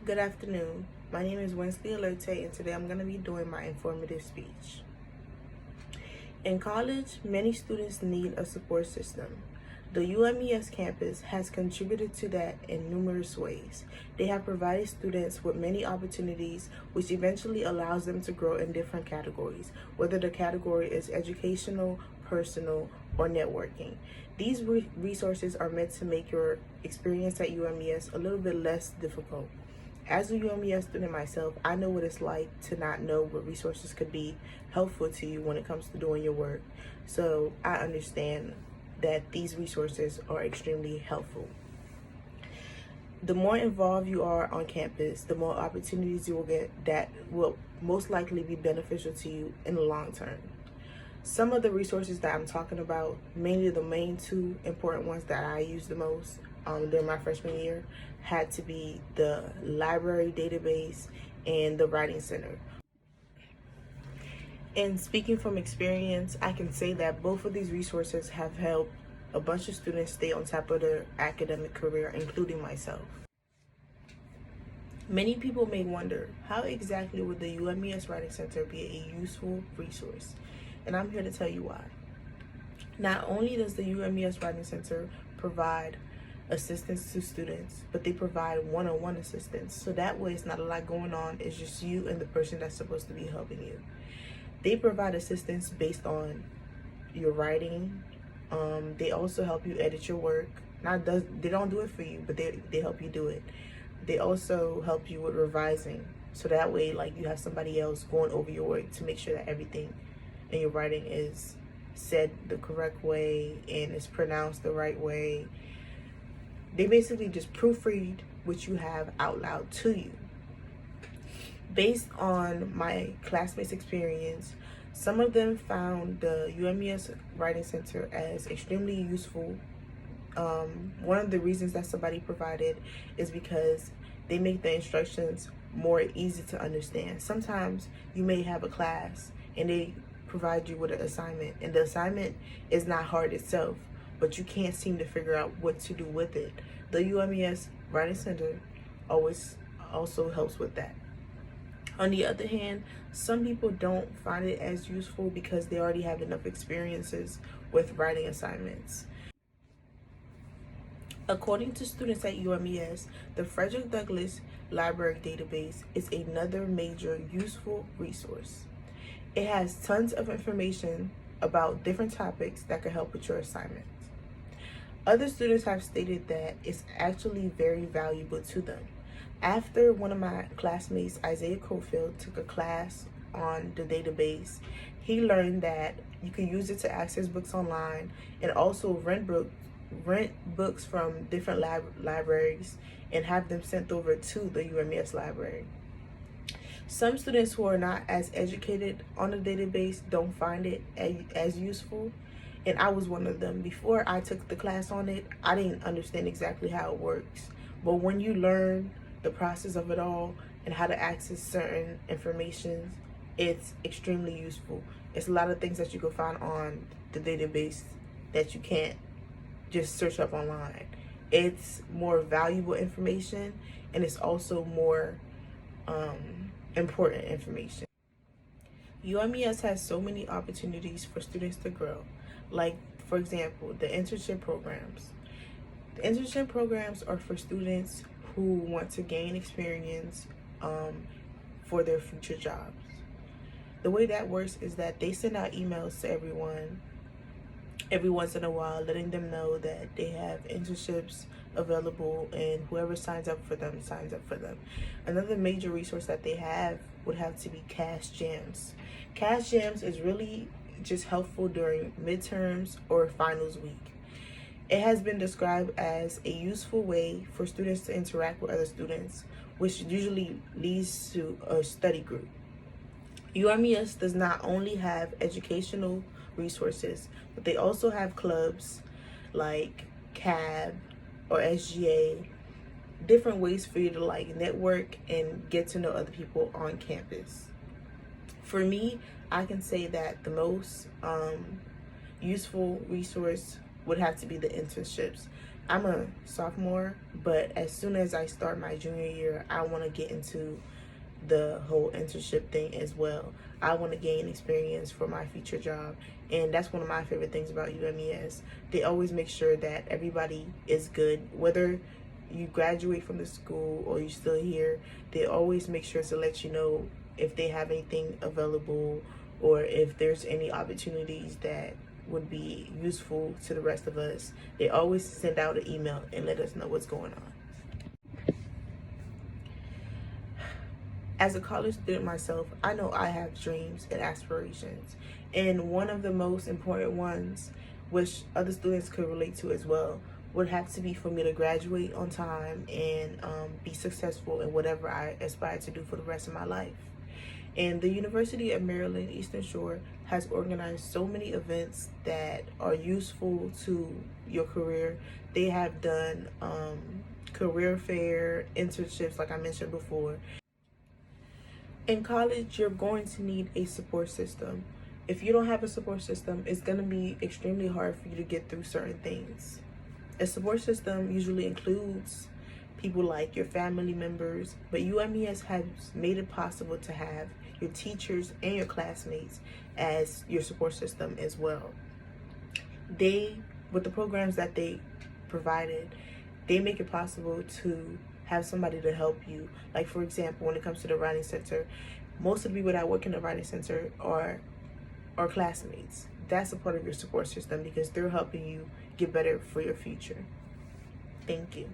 Good afternoon. My name is Winsley Alerte, and today I'm going to be doing my informative speech. In college, many students need a support system. The UMES campus has contributed to that in numerous ways. They have provided students with many opportunities, which eventually allows them to grow in different categories, whether the category is educational, personal, or networking. These resources are meant to make your experience at UMES a little bit less difficult. As a UMES student myself, I know what it's like to not know what resources could be helpful to you when it comes to doing your work. So I understand that these resources are extremely helpful. The more involved you are on campus, the more opportunities you will get that will most likely be beneficial to you in the long term. Some of the resources that I'm talking about, mainly the main two important ones that I use the most during my freshman year, had to be the library database and the writing center. And speaking from experience, I can say that both of these resources have helped a bunch of students stay on top of their academic career, including myself. Many people may wonder, how exactly would the UMES Writing Center be a useful resource? And I'm here to tell you why. Not only does the UMES Writing Center provide assistance to students, but they provide one-on-one assistance. So that way it's not a lot going on, it's just you and the person that's supposed to be helping you. They provide assistance based on your writing. They also help you edit your work. They don't do it for you, but they help you do it. They also help you with revising. So that way, like, you have somebody else going over your work to make sure that everything in your writing is said the correct way and is pronounced the right way. They basically just proofread what you have out loud to you. Based on my classmates' experience, some of them found the UMES Writing Center as extremely useful. One of the reasons that somebody provided is because they make the instructions more easy to understand. Sometimes you may have a class and they provide you with an assignment, and the assignment is not hard itself, but you can't seem to figure out what to do with it. The UMES Writing Center also helps with that. On the other hand, some people don't find it as useful because they already have enough experiences with writing assignments. According to students at UMES, the Frederick Douglass Library Database is another major useful resource. It has tons of information about different topics that can help with your assignments. Other students have stated that it's actually very valuable to them. After one of my classmates, Isaiah Cofield, took a class on the database, he learned that you can use it to access books online and also rent books from different libraries and have them sent over to the UMES library. Some students who are not as educated on the database don't find it as useful, and I was one of them. Before I took the class on it, I didn't understand exactly how it works. But when you learn the process of it all and how to access certain information, it's extremely useful. It's a lot of things that you can find on the database that you can't just search up online. It's more valuable information, and it's also more important information. UMES has so many opportunities for students to grow. Like, for example, the internship programs. The internship programs are for students who want to gain experience for their future jobs. The way that works is that they send out emails to everyone every once in a while, letting them know that they have internships available, and whoever signs up for them signs up for them. Another major resource that they have would have to be Cash Jams. Cash Jams is really just helpful during midterms or finals week. It has been described as a useful way for students to interact with other students, which usually leads to a study group. UMES does not only have educational resources, but they also have clubs like CAB or SGA, different ways for you to like network and get to know other people on campus. For me, I can say that the most useful resource would have to be the internships. I'm a sophomore, but as soon as I start my junior year, I want to get into the whole internship thing as well. I want to gain experience for my future job, and that's one of my favorite things about UMES. They always make sure that everybody is good, whether you graduate from the school or you're still here. They always make sure to let you know if they have anything available or if there's any opportunities that would be useful to the rest of us. They always send out an email and let us know what's going on. As a college student myself, I know I have dreams and aspirations. And one of the most important ones, which other students could relate to as well, would have to be for me to graduate on time and be successful in whatever I aspire to do for the rest of my life. And the University of Maryland Eastern Shore has organized so many events that are useful to your career. They have done career fair, internships, like I mentioned before. In college, you're going to need a support system. If you don't have a support system, it's going to be extremely hard for you to get through certain things. A support system usually includes people like your family members, but UMES has made it possible to have your teachers and your classmates as your support system as well. With the programs that they provided, they make it possible to have somebody to help you. Like, for example, when it comes to the writing center, most of the people that work in the writing center are classmates. That's a part of your support system because they're helping you get better for your future. Thank you.